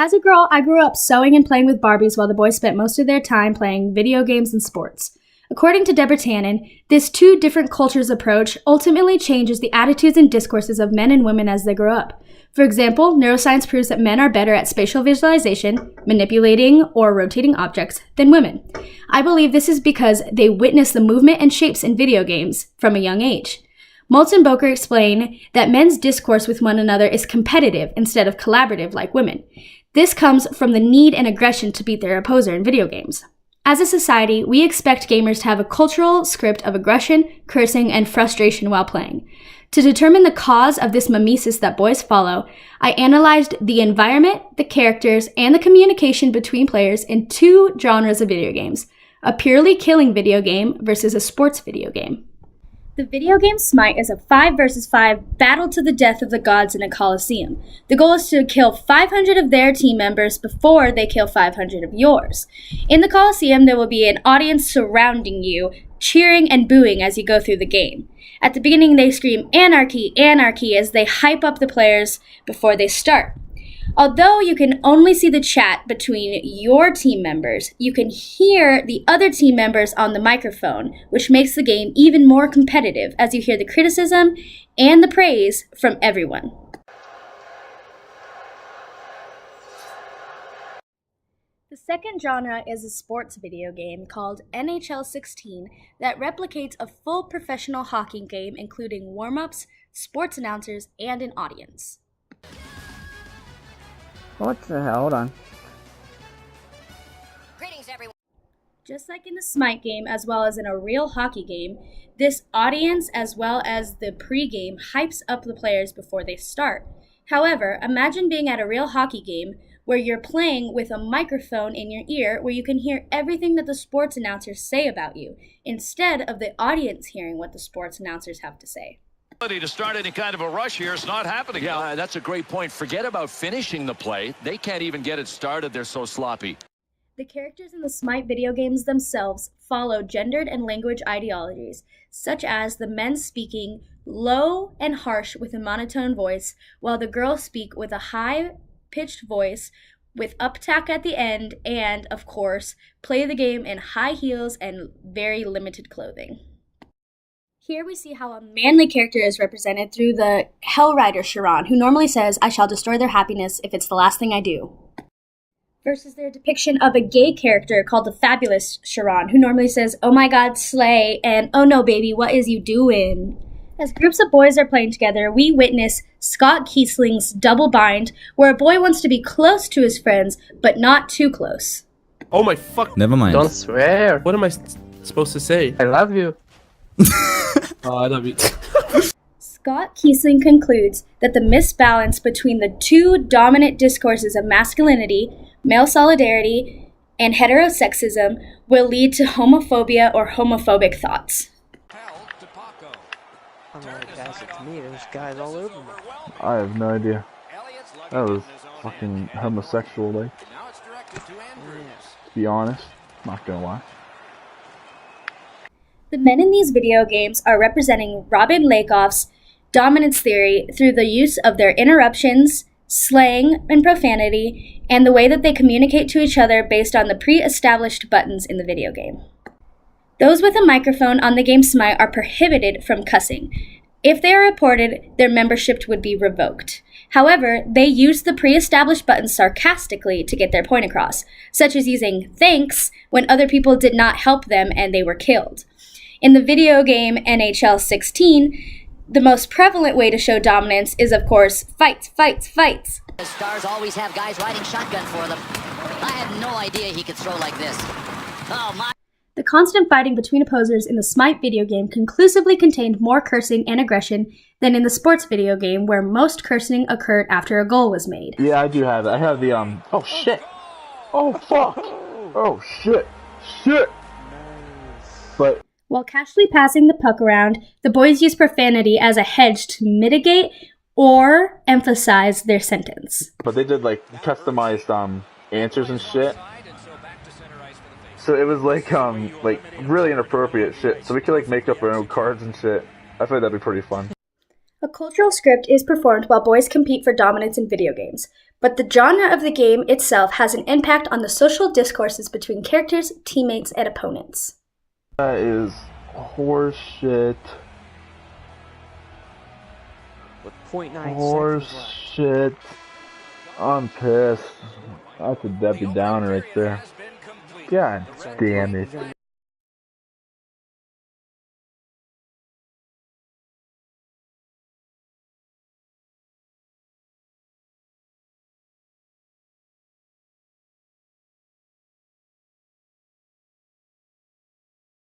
As a girl, I grew up sewing and playing with Barbies while the boys spent most of their time playing video games and sports. According to Deborah Tannen, this two different cultures approach ultimately changes the attitudes and discourses of men and women as they grow up. For example, neuroscience proves that men are better at spatial visualization, manipulating or rotating objects, than women. I believe this is because they witness the movement and shapes in video games from a young age. Maltz and Boker explain that men's discourse with one another is competitive instead of collaborative like women. This comes from the need and aggression to beat their opposer in video games. As a society, we expect gamers to have a cultural script of aggression, cursing, and frustration while playing. To determine the cause of this mimesis that boys follow, I analyzed the environment, the characters, and the communication between players in two genres of video games: a purely killing video game versus a sports video game. The video game Smite is a 5 versus 5 battle to the death of the gods in a coliseum. The goal is to kill 500 of their team members before they kill 500 of yours. In the coliseum, there will be an audience surrounding you, cheering and booing as you go through the game. At the beginning, they scream "Anarchy, Anarchy" as they hype up the players before they start. Although you can only see the chat between your team members, you can hear the other team members on the microphone, which makes the game even more competitive as you hear the criticism and the praise from everyone. The second genre is a sports video game called NHL 16 that replicates a full professional hockey game, including warm-ups, sports announcers, and an audience. What the hell? Hold on. Greetings, everyone. Just like in the Smite game, as well as in a real hockey game, this audience, as well as the pre-game, hypes up the players before they start. However, imagine being at a real hockey game where you're playing with a microphone in your ear where you can hear everything that the sports announcers say about you, instead of the audience hearing what the sports announcers have to say. To start any kind of a rush here is not happening. Yeah, that's a great point. Forget about finishing the play. They can't even get it started. They're so sloppy. The characters in the Smite video games themselves follow gendered and language ideologies, such as the men speaking low and harsh with a monotone voice, while the girls speak with a high-pitched voice with uptack at the end, and, of course, play the game in high heels and very limited clothing. Here we see how a manly character is represented through the Hell Rider Chiron, who normally says, "I shall destroy their happiness if it's the last thing I do," versus their depiction of a gay character called the Fabulous Chiron, who normally says, "Oh my god, slay," and "Oh no baby, what is you doing?" As groups of boys are playing together, we witness Scott Kiesling's double bind, where a boy wants to be close to his friends, but not too close. Oh my fuck. Never mind. Don't swear. What am I supposed to say? I love you. Oh, I love you. Scott Kiesling concludes that the misbalance between the two dominant discourses of masculinity, male solidarity, and heterosexism will lead to homophobia or homophobic thoughts. I'm like, guys, it's me. There's guys all over me. I have no idea. That was fucking homosexual, like. To be honest, not gonna lie. The men in these video games are representing Robin Lakoff's dominance theory through the use of their interruptions, slang, and profanity, and the way that they communicate to each other based on the pre-established buttons in the video game. Those with a microphone on the game Smite are prohibited from cussing. If they are reported, their membership would be revoked. However, they use the pre-established buttons sarcastically to get their point across, such as using "thanks" when other people did not help them and they were killed. In the video game NHL 16, the most prevalent way to show dominance is, of course, fights, fights, fights. The Stars always have guys riding shotgun for them. I had no idea he could throw like this. Oh my. The constant fighting between opposers in the Smite video game conclusively contained more cursing and aggression than in the sports video game, where most cursing occurred after a goal was made. Yeah, I do have it. I have the, oh shit! Oh fuck! Oh shit! Shit! But while casually passing the puck around, the boys use profanity as a hedge to mitigate or emphasize their sentence. But they did, like, customized, answers and shit. So it was like really inappropriate shit. So we could like make up our own cards and shit. I thought that'd be pretty fun. A cultural script is performed while boys compete for dominance in video games. but the genre of the game itself has an impact on the social discourses between characters, teammates, and opponents. That is horseshit. With 0.9 Horse seconds left. shit. I'm pissed. That's a Debbie Downer right there. God damn it.